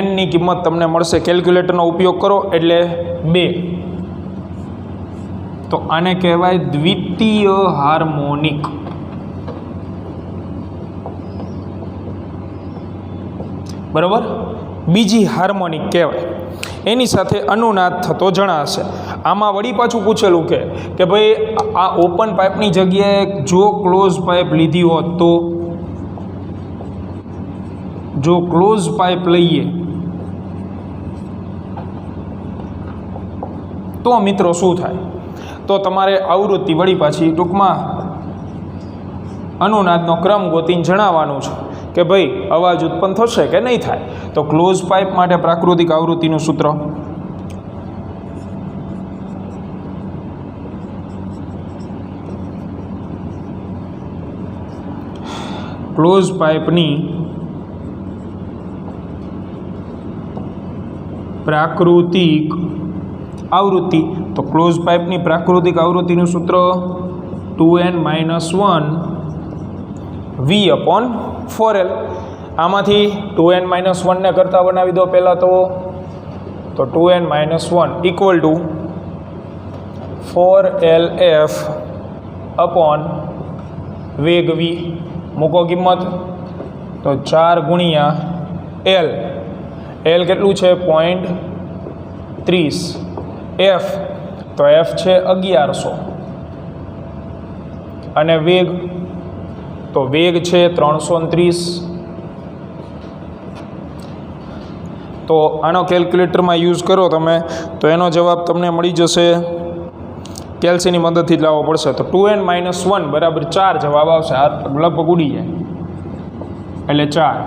n ની કિંમત તમને મળશે, કેલ્ક્યુલેટરનો ઉપયોગ કરો એટલે 2. તો આને કહેવાય દ્વિતીય હાર્મોનિક. બરાબર, બીજી હાર્મોનિક કહેવાય. એની સાથે અનુનાદ થતો જણાશે. આમાં વળી પાછું પૂછેલું કે ભાઈ આ ઓપન પાઇપની જગ્યાએ જો ક્લોઝ પાઇપ લીધી હોત તો, જો ક્લોઝ પાઇપ લઈએ તો મિત્રો શું થાય? તો તમારે આવૃત્તિ વળી પાછી ટૂંકમાં અનુનાદનો ક્રમ ગોતીને જણાવવાનું છે કે ભાઈ અવાજ ઉત્પન્ન થશે કે નહીં થાય. તો ક્લોઝ પાઇપ માટે પ્રાકૃતિક આવૃત્તિનું સૂત્ર ક્લોઝ પાઇપની પ્રાકૃતિક આવૃત્તિ. તો ક્લોઝ પાઇપની પ્રાકૃતિક આવૃત્તિનું સૂત્ર 2n-1 V/4L. આમાંથી 2n-1 ને કરતા બનાવી દો પહેલાં તો 2n-1 equal to 4LF upon વેગ v. મૂકો કિંમત. તો 4 ગુણ્યા L. L કેટલું છે? 0.30. F તો F છે 1100 અને વેગ તો વેગ છે 330. તો આનો કેલ્ક્યુલેટરમાં યુઝ કરો તમે તો એનો જવાબ તમને મળી જશે. કેલ્સીની મદદથી જ લાવવો પડશે. તો 2n-1 બરાબર 4 જવાબ આવશે. આ લગભગ ઉડી જાય એટલે 4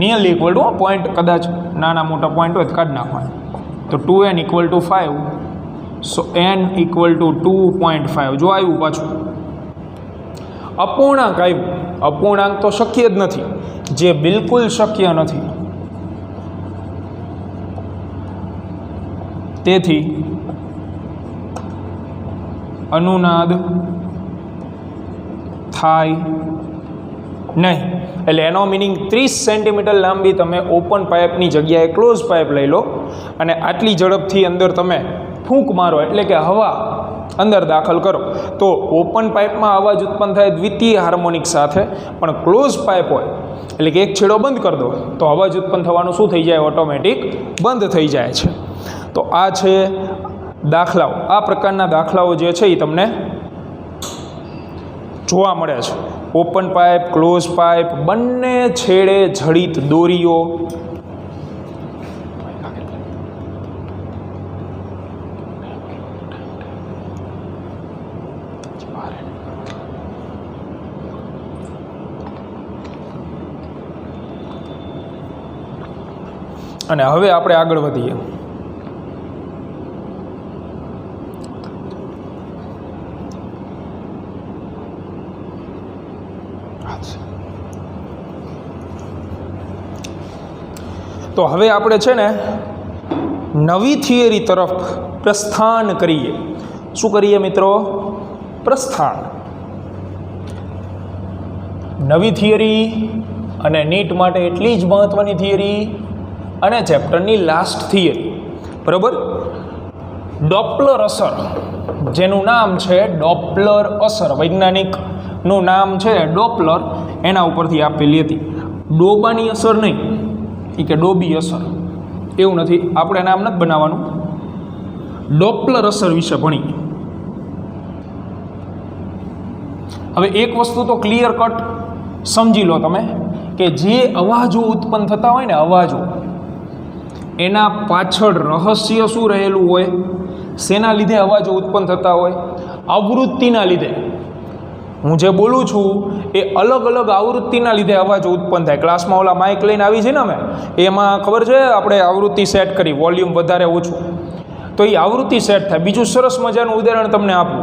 નિયરલી ઇક્વલ ટુ પોઈન્ટ, કદાચ નાના મોટા પોઈન્ટ હોય તો કાઢી નાખવાના. તો 2n = 5, સો n = 2.5. જો આવ્યું પાછું અપૂર્ણાંક આવ્યું. અપૂર્ણાંક તો શક્ય જ નથી, જે બિલકુલ શક્ય નથી. તેથી અનુનાદ થાય નહીં. એટલે એનો મિનિંગ 30 સેન્ટીમીટર લાંબી તમે ઓપન પાઇપની જગ્યાએ ક્લોઝ પાઇપ લઈ લો અને આટલી ઝડપથી અંદર તમે ફૂંક મારો, એટલે કે હવા અંદર દાખલ કરો, તો ઓપન પાઇપમાં અવાજ ઉત્પન્ન થાય દ્વિતીય હાર્મોનિક સાથે. પણ ક્લોઝ પાઇપ હોય એટલે કે એક છેડો બંધ કરી દો તો અવાજ ઉત્પન્ન થવાનું શું થઈ જાય? ઓટોમેટિક બંધ થઈ જાય છે. તો આ છે દાખલાઓ. આ પ્રકારના દાખલાઓ જે છે એ તમને જોવા મળે છે. ઓપન પાઇપ, ક્લોઝ પાઇપ, બંને છેડે જડિત દોરીઓ. અને હવે આપણે આગળ વધીએ. તો હવે આપણે છે ને નવી થિયરી તરફ પ્રસ્થાન કરીએ. શું કરીએ મિત્રો? પ્રસ્થાન. નવી થિયરી અને નીટ માટે એટલી જ મહત્ત્વની થિયરી અને ચેપ્ટરની લાસ્ટ થિયરી, બરાબર. ડોપલર અસર, જેનું નામ છે ડોપલર અસર, વૈજ્ઞાનિકનું નામ છે ડોપલર, એના ઉપરથી આપેલી હતી. ડોબાની અસર નહીં, એ કે ડોબી અસર, એવું નથી, આપણે નામ નથી બનાવવાનું. ડોપલર અસર વિશે ભણીએ. હવે એક વસ્તુ તો ક્લિયર કટ સમજી લો તમે કે જે અવાજો ઉત્પન્ન થતા હોય ને, અવાજો, એના પાછળ રહસ્ય શું રહેલું હોય? શેના લીધે અવાજો ઉત્પન્ન થતા હોય? આવૃત્તિના લીધે. હું જે બોલું છું એ અલગ અલગ આવૃત્તિના લીધે અવાજો ઉત્પન્ન થાય. ક્લાસમાં ઓલા માઇક લઈને આવી છે ને અમે, એમાં ખબર છે આપણે આવૃત્તિ સેટ કરી, વોલ્યુમ વધારે ઓછું, તો એ આવૃત્તિ સેટ થાય. બીજું સરસ મજાનું ઉદાહરણ તમને આપું.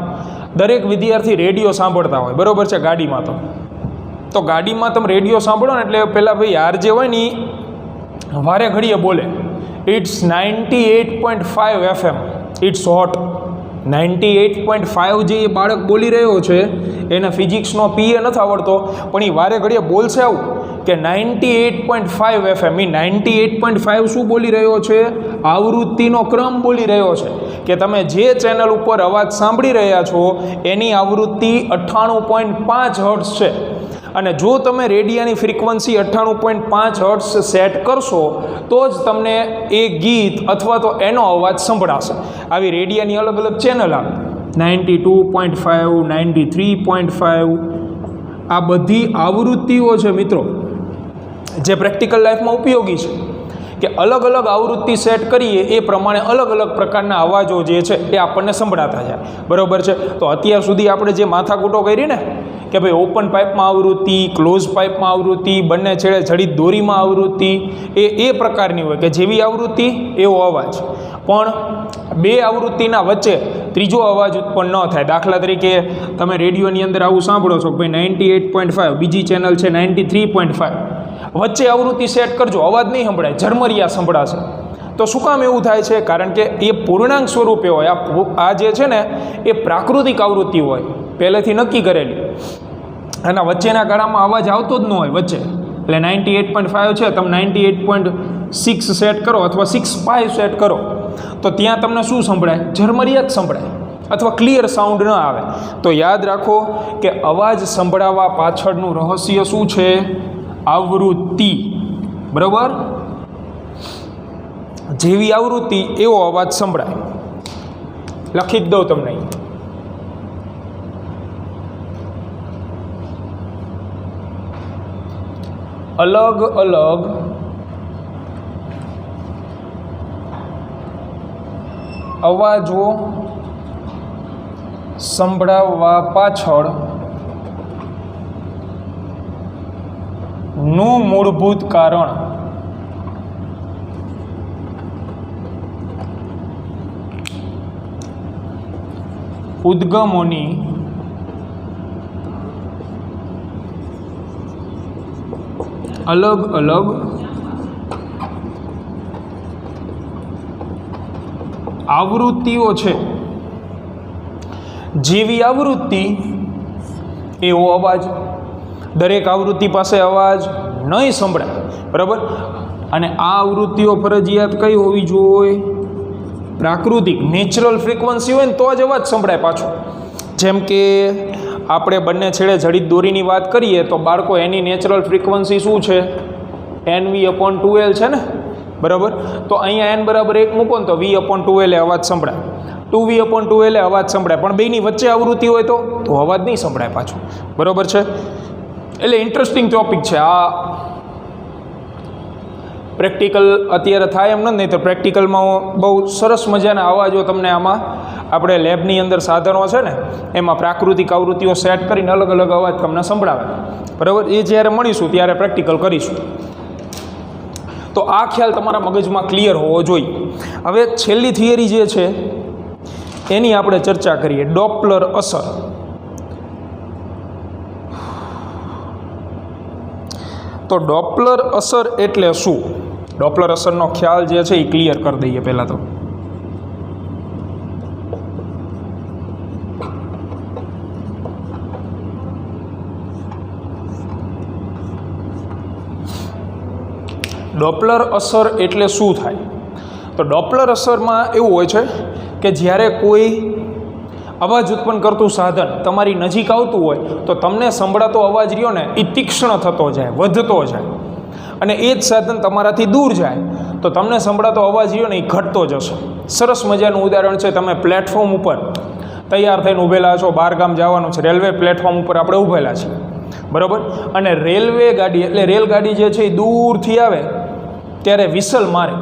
દરેક વિદ્યાર્થી રેડિયો સાંભળતા હોય, બરાબર છે, ગાડીમાં. તો ગાડીમાં તમે રેડિયો સાંભળો ને એટલે પહેલાં ભાઈ યાર જે હોય ને એ વારે ઘડીએ બોલે, ઇટ્સ 98.5 FM, ઇટ્સ હોટ. 98.5 જે એ બાળક બોલી રહ્યો છે એને ફિઝિક્સનો પીએ નથી આવડતો, પણ એ વારે ઘડીએ બોલશે આવું કે 98.5 FM. એ 98.5 શું બોલી રહ્યો છે? આવૃત્તિનો ક્રમ બોલી રહ્યો છે કે તમે જે ચેનલ ઉપર અવાજ સાંભળી રહ્યા છો એની આવૃત્તિ 98.5 હર્ટ્ઝ છે. અને જો તમે રેડિયાની ફ્રીક્વન્સી 98.5 હર્ટ્ઝ સેટ કરશો તો જ તમને એ ગીત અથવા તો એનો અવાજ સંભળાશે. આવી રેડિયાની અલગ અલગ ચેનલ આવે, 92.5, 93.5, આ બધી આવૃત્તિઓ છે મિત્રો, જે પ્રેક્ટિકલ લાઈફમાં ઉપયોગી છે. કે અલગ અલગ આવૃત્તિ સેટ કરીએ એ પ્રમાણે અલગ અલગ પ્રકારના અવાજો જે છે એ આપણને સંભળાતા જાય, બરાબર છે. તો અત્યાર સુધી આપણે જે માથાકૂટો કરી ને કે ભાઈ ઓપન પાઇપમાં આવૃત્તિ, ક્લોઝ પાઇપમાં આવૃત્તિ, બંને છેડે જડિત દોરીમાં આવૃત્તિ, એ પ્રકારની હોય કે જેવી આવૃત્તિ એવો અવાજ. પણ બે આવૃત્તિના વચ્ચે ત્રીજો અવાજ ઉત્પન્ન ન થાય. દાખલા તરીકે તમે રેડિયોની અંદર આવું સાંભળો છો કે ભાઈ 98.5, બીજી ચેનલ છે 93.5, વચ્ચે આવૃત્તિ સેટ કરજો, અવાજ નહીં સંભળાય, ઝરમરિયા સંભળાશે. તો શું કામ એવું થાય છે? કારણ કે એ પૂર્ણાંક સ્વરૂપે હોય. આ જે છે ને એ પ્રાકૃતિક આવૃત્તિ હોય, પહેલેથી નક્કી કરેલી. આના વચ્ચેના ગાળામાં અવાજ આવતો જ ન હોય વચ્ચે. એટલે 98.5 છે, તમે 98.6 સેટ કરો અથવા 6.5 સેટ કરો તો ત્યાં તમને શું સંભળાય? ઝરમરિયા જ સંભળાય અથવા ક્લિયર સાઉન્ડ ન આવે. તો યાદ રાખો કે અવાજ સંભળાવવા પાછળનું રહસ્ય શું છે? આવૃત્તિ, બરાબર. જેવી આવૃત્તિ એવો અવાજ સંભળાય. લખી જ દઉં તમને. અલગ અલગ અવાજો સંભળાવવા પાછળ નું મૂળભૂત કારણ ઉદ્ગમોની અલગ અલગ આવૃત્તિઓ છે. જેવી આવૃત્તિ એવો અવાજ. દરેક આવૃત્તિ પાસે અવાજ નહીં સંભળાય, બરાબર. અને આ આવૃત્તિઓ ફરજિયાત કઈ હોવી જોઈએ? પ્રાકૃતિક, નેચરલ ફ્રીક્વન્સી હોય ને તો જ અવાજ સંભળાય પાછો. જેમ કે આપણે બંને છેડે જડિત દોરીની વાત કરીએ તો બાળકો એની નેચરલ ફ્રીક્વન્સી શું છે? NV/2L છે ને, બરાબર. તો અહીંયા n બરાબર 1 મૂકો ને તો V/2L અવાજ સંભળાય, 2V/2L અવાજ સંભળાય. પણ બેની વચ્ચે આવૃત્તિ હોય તો અવાજ નહીં સંભળાય પાછો, બરાબર છે. એટલે ઇન્ટરેસ્ટિંગ ટોપિક છે આ. પ્રેક્ટિકલ અત્યારે થાય એમ નથી, નહીં તો પ્રેક્ટિકલમાં બહુ સરસ મજાના અવાજો તમને આમાં આપણે લેબની અંદર સાધનો છે ને એમાં પ્રાકૃતિક આવૃત્તિઓ સેટ કરીને અલગ અલગ અવાજ તમને સંભળાવે, બરાબર. એ જ્યારે મળીશું ત્યારે પ્રેક્ટિકલ કરીશું. તો આ ખ્યાલ તમારા મગજમાં ક્લિયર હોવો જોઈએ. હવે છેલ્લી થિયરી જે છે એની આપણે ચર્ચા કરીએ, ડોપલર અસર. તો ડોપલર અસર એટલે શું? ડોપલર અસરનો ખ્યાલ જે છે એ ક્લિયર કરી દઈએ પહેલાં તો. ડોપલર અસર એટલે શું થાય? તો ડોપલર અસરમાં એવું હોય છે કે જ્યારે કોઈ અવાજ ઉત્પન્ન કરતું સાધન તમારી નજીક આવતું હોય તો તમને સંભળાતો અવાજ રહ્યો ને એ તીક્ષ્ણ થતો જાય, વધતો જાય, અને એ જ સાધન તમારાથી દૂર જાય તો તમને સંભળાતો અવાજ રહ્યો ને એ ઘટતો જશે. સરસ મજાનું ઉદાહરણ છે, તમે પ્લેટફોર્મ ઉપર તૈયાર થઈને ઊભેલા છો, બહારગામ જવાનું છે, રેલવે પ્લેટફોર્મ ઉપર આપણે ઊભેલા છીએ, બરાબર, અને રેલવે ગાડી એટલે રેલગાડી જે છે એ દૂરથી આવે ત્યારે વિસલ મારે,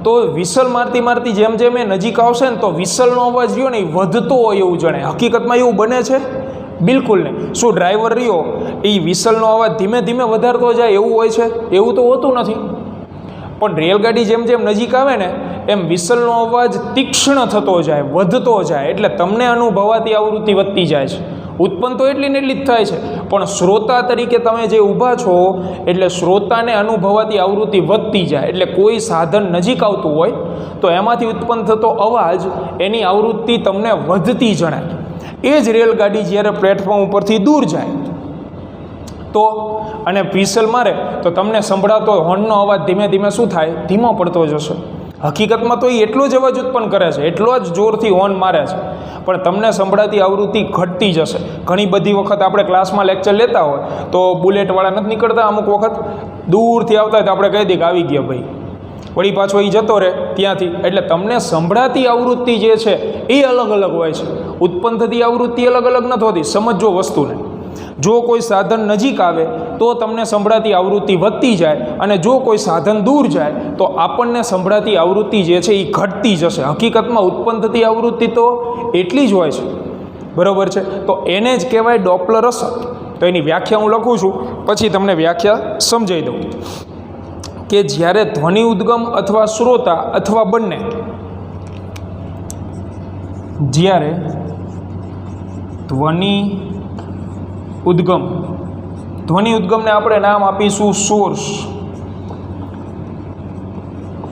તો વિસલ મારતી મારતી જેમ જેમ એ નજીક આવશે ને તો વિસલનો અવાજ રહ્યો ને એ વધતો હોય એવું જાણે. હકીકતમાં એવું બને છે? બિલકુલ નહીં. શું ડ્રાઈવર રહ્યો એ વિસલનો અવાજ ધીમે ધીમે વધારતો જાય એવું હોય છે? એવું તો હોતું નથી. પણ રેલગાડી જેમ જેમ નજીક આવે ને એમ વિસલનો અવાજ તીક્ષ્ણ થતો જાય, વધતો જાય, એટલે તમને અનુભવાતી આવૃત્તિ વધતી જાય છે. ઉત્પન્ન તો એટલી ને એટલી જ થાય છે, પણ શ્રોતા તરીકે તમે જે ઊભા છો એટલે શ્રોતાને અનુભવાતી આવૃત્તિ વધતી જાય. એટલે કોઈ સાધન નજીક આવતું હોય તો એમાંથી ઉત્પન્ન થતો અવાજ એની આવૃત્તિ તમને વધતી જણાય. એ જ રેલગાડી જ્યારે પ્લેટફોર્મ ઉપરથી દૂર જાય તો અને વિસલ મારે તો તમને સંભળાતો હોર્નનો અવાજ ધીમે ધીમે શું થાય? ધીમો પડતો જશે. હકીકતમાં તો એ એટલો જ અવાજ ઉત્પન્ન કરે છે, એટલો જ જોરથી હોર્ન મારે છે, પણ તમને સંભળાતી આવૃત્તિ ઘટતી જશે. ઘણી બધી વખત આપણે ક્લાસમાં લેક્ચર લેતા હોય તો બુલેટવાળા નથી નીકળતા, અમુક વખત દૂરથી આવતા હોય તો આપણે કહી દઈએ કે આવી ગયા ભાઈ, વળી પાછો એ જતો રહે ત્યાંથી. એટલે તમને સંભળાતી આવૃત્તિ જે છે એ અલગ અલગ હોય છે, ઉત્પન્ન થતી આવૃત્તિ અલગ અલગ નથી હોતી. સમજો વસ્તુને, જો કોઈ સાધન નજીક આવે તો તમને સંભળાતી આવૃત્તિ વધતી જાય, અને જો કોઈ સાધન દૂર જાય તો આપણને સંભળાતી આવૃત્તિ જે છે એ ઘટતી જશે. હકીકતમાં ઉત્પન્ન થતી આવૃત્તિ તો એટલી જ હોય છે, બરાબર છે. તો એને જ કહેવાય ડોપલર અસર. તો એની વ્યાખ્યા હું લખું છું, પછી તમને વ્યાખ્યા સમજાવી દઉં કે જ્યારે ધ્વનિ ઉદ્ગમ અથવા શ્રોતા અથવા બંને, જ્યારે ધ્વનિ ઉદ્ગમને આપણે નામ આપીશું સોર્સ,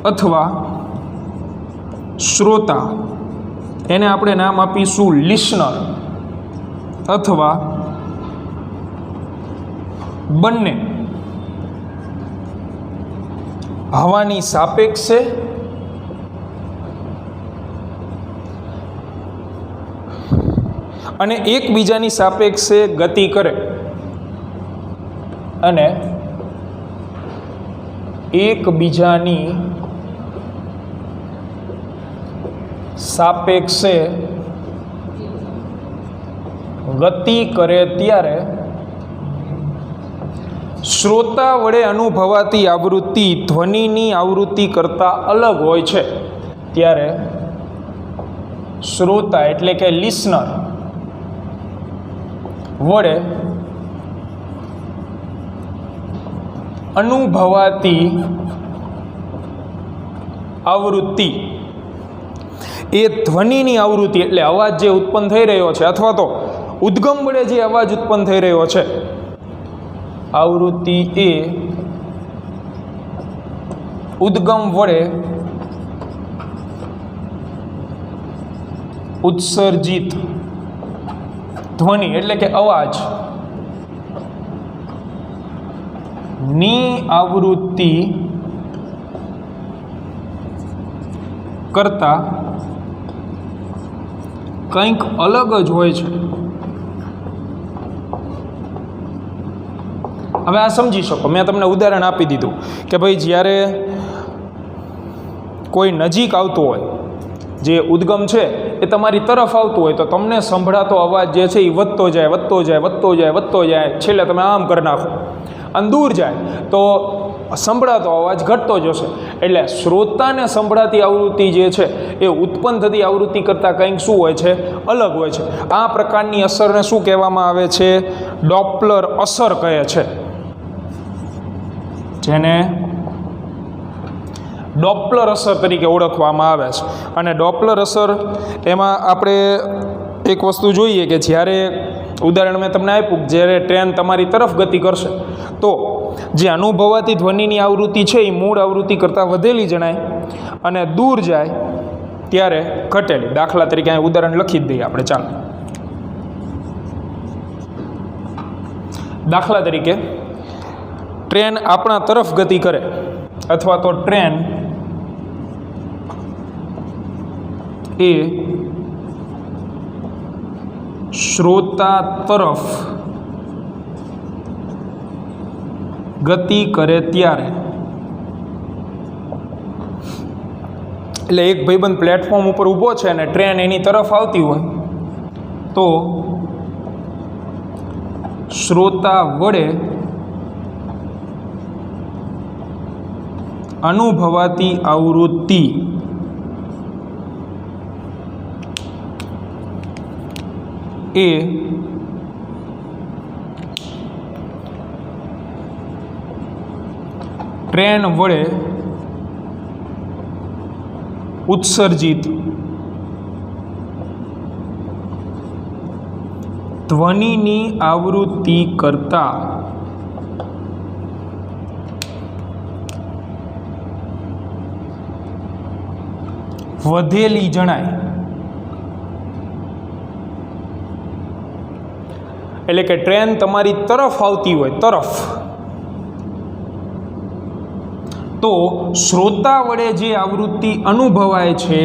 અથવા શ્રોતા એને આપણે નામ આપીશું લિસનર, અથવા બંને હવાની સાપેક્ષે અને એકબીજાની સાપેક્ષે ગતિ કરે અને એકબીજાની સાપેક્ષે ગતિ કરે ત્યારે શ્રોતા વડે અનુભવાતી આવૃત્તિ ધ્વનિની આવૃત્તિ કરતાં અલગ હોય છે. ત્યારે શ્રોતા એટલે કે લિસનર વડે અનુભવાતી આવૃત્તિ એ ધ્વનિની આવૃત્તિ એટલે અવાજ જે ઉત્પન્ન થઈ રહ્યો છે, અથવા તો ઉદ્ગમ વડે જે અવાજ ઉત્પન્ન થઈ રહ્યો છે, આવૃત્તિ એ ઉદ્ગમ વડે ઉત્સર્જિત ધ્વનિ એટલે કે અવાજ ની આવૃત્તિ કરતા કંઈક અલગ જ હોય છે. હવે આ સમજી શકો, મેં તમને ઉદાહરણ આપી દીધું કે ભાઈ જ્યારે કોઈ નજીક આવતું હોય, જે ઉદ્ગમ છે એ તમારી તરફ આવતું હોય તો તમને સંભળાતો અવાજ જે છે એ વધતો જાય, વધતો જાય, વધતો જાય, વધતો જાય, છેલ્લે તમે આમ કરી નાખો અને દૂર જાય તો સંભળાતો અવાજ ઘટતો જશે. એટલે શ્રોતાને સંભળાતી આવૃત્તિ જે છે એ ઉત્પન્ન થતી આવૃત્તિ કરતાં કંઈક શું હોય છે? અલગ હોય છે. આ પ્રકારની અસરને શું કહેવામાં આવે છે? ડોપલર અસર કહે છે, જેને ડોપલર અસર તરીકે ઓળખવામાં આવે છે. અને ડોપલર અસર એમાં આપણે એક વસ્તુ જોઈએ કે જ્યારે ઉદાહરણ મેં તમને આપ્યું, જ્યારે ટ્રેન તમારી તરફ ગતિ કરશે તો જે અનુભવાતી ધ્વનિની આવૃત્તિ છે એ મૂળ આવૃત્તિ કરતાં વધેલી જણાય, અને દૂર જાય ત્યારે ઘટેલી. દાખલા તરીકે અહીં ઉદાહરણ લખી જ દઈએ આપણે, ચાલો. દાખલા તરીકે ટ્રેન આપણા તરફ ગતિ કરે અથવા તો ટ્રેન એ શ્રોતા તરફ ગતિ કરે ત્યારે, એટલે એક ભાઈબંધ પ્લેટફોર્મ ઉપર ઊભો છે અને ટ્રેન એની તરફ આવતી હોય તો શ્રોતા વડે અનુભવાતી આવૃત્તિ એ ટ્રેન વડે ઉત્સર્જિત ધ્વનિની આવૃત્તિ કરતાં વધેલી જણાય. એટલે કે ટ્રેન તમારી તરફ આવતી હોય, તરફ, તો શ્રોતા વડે જે આવૃત્તિ અનુભવાય છે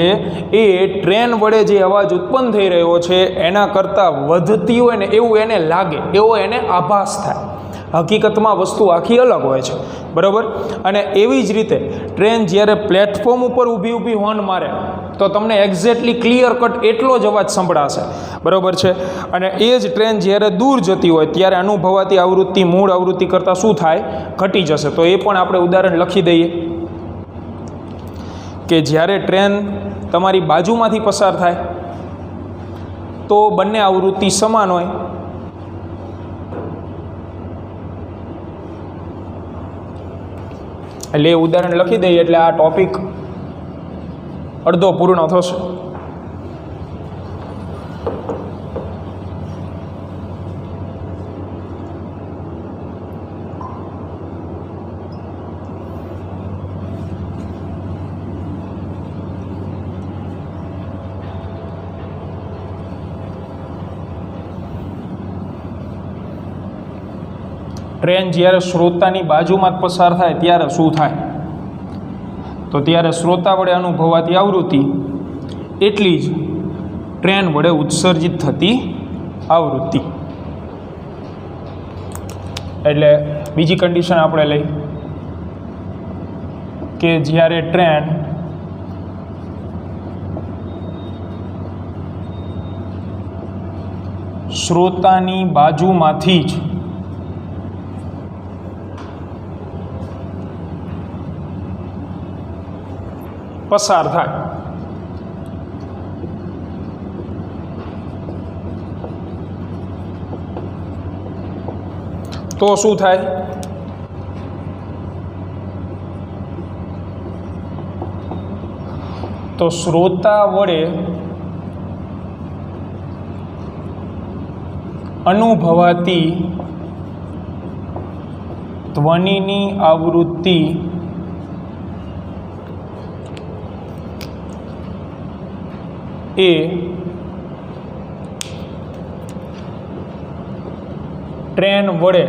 એ ટ્રેન વડે જે અવાજ ઉત્પન્ન થઈ રહ્યો છે એના કરતાં વધતી હોય ને એવું એને લાગે, એવો એને આભાસ થાય. હકીકતમાં વસ્તુ આખી અલગ હોય છે, બરાબર. અને એવી જ રીતે ટ્રેન જ્યારે પ્લેટફોર્મ ઉપર ઊભી હોર્ન મારે તો તમને એક્ઝેક્ટલી ક્લિયર કટ એટલો જ અવાજ સંભળાશે, બરાબર છે. અને એ જ ટ્રેન જ્યારે દૂર જતી હોય ત્યારે અનુભવાતી આવૃત્તિ મૂળ આવૃત્તિ કરતાં શું થાય, ઘટી જશે. તો એ પણ આપણે ઉદાહરણ લખી દઈએ કે જ્યારે ટ્રેન તમારી બાજુમાંથી પસાર થાય તો બંને આવૃત્તિ સમાન હોય. એટલે એ ઉદાહરણ લખી દઈએ એટલે આ ટોપિક અડધો પૂર્ણ થશે. ટ્રેન જ્યારે શ્રોતાની બાજુમાં જ પસાર થાય ત્યારે શું થાય, તો ત્યારે શ્રોતા વડે અનુભવાતી આવૃત્તિ એટલી જ ટ્રેન વડે ઉત્સર્જિત થતી આવૃત્તિ. એટલે બીજી કન્ડિશન આપણે લઈ કે જ્યારે ટ્રેન શ્રોતાની બાજુમાંથી જ પસાર થાય તો શું થાય, તો શ્રોતા વડે અનુભવાતી ધ્વનિની આવૃત્તિ એ ટ્રેન વડે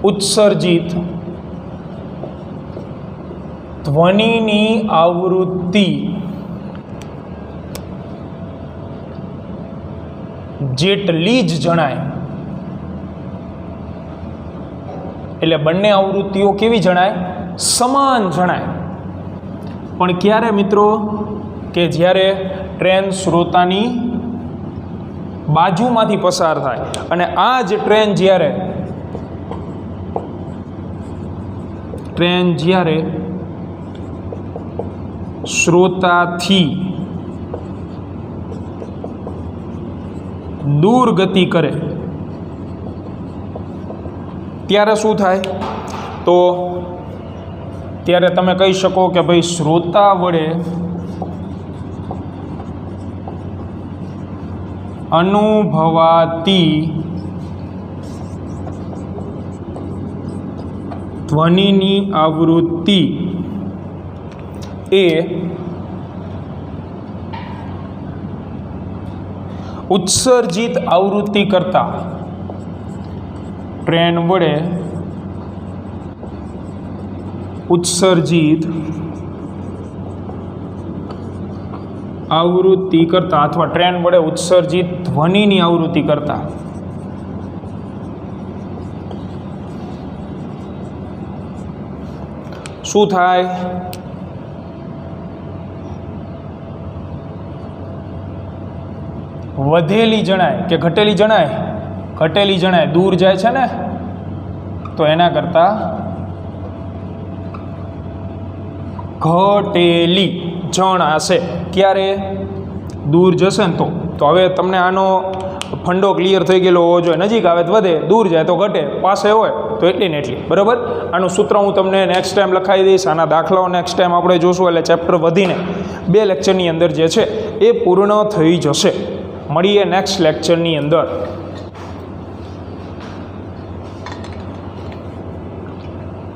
ઉત્સર્જિત ધ્વનિની આવૃત્તિ જેટલી જ જણાય. એટલે બંને આવૃત્તિઓ કેવી જણાય, સમાન જણાય. પણ ક્યારે મિત્રો, કે જ્યારે ટ્રેન શ્રોતાની બાજુમાંથી પસાર થાય અને આ જ ટ્રેન જ્યારે શ્રોતાથી દૂર ગતિ કરે ત્યારે શું થાય, તો ત્યારે તમે કહી શકો કે ભાઈ શ્રોતા વડે અનુભવાતી ધ્વનિની આવૃત્તિ એ ઉત્સર્જિત આવૃત્તિ કરતાં ટ્રેન વડે ઉત્સર્જિત આવૃત્તિ કરતાં અથવા ટ્રેન વડે ઉત્સર્જિત ધ્વનિની આવૃત્તિ કરતાં શું થાય? વધેલી જણાય કે ઘટેલી જણાય? ઘટેલી જણાય. દૂર જાય છે ને, તો એના કરતાં ઘટેલી જણાશે. ક્યારે? દૂર જશે ને તો હવે તમને આનો ફંડો ક્લિયર થઈ ગયેલો હોવો જોઈએ. નજીક આવે તો વધે, દૂર જાય તો ઘટે, પાસે હોય તો એટલી ને એટલી. બરાબર? આનું સૂત્ર હું તમને નેક્સ્ટ ટાઈમ લખાવી દઈશ. આના દાખલાઓ નેક્સ્ટ ટાઈમ આપણે જોશું, એટલે ચેપ્ટર વધીને 2 લેક્ચરની અંદર જે છે એ પૂર્ણ થઈ જશે. મળીએ નેક્સ્ટ લેક્ચરની અંદર.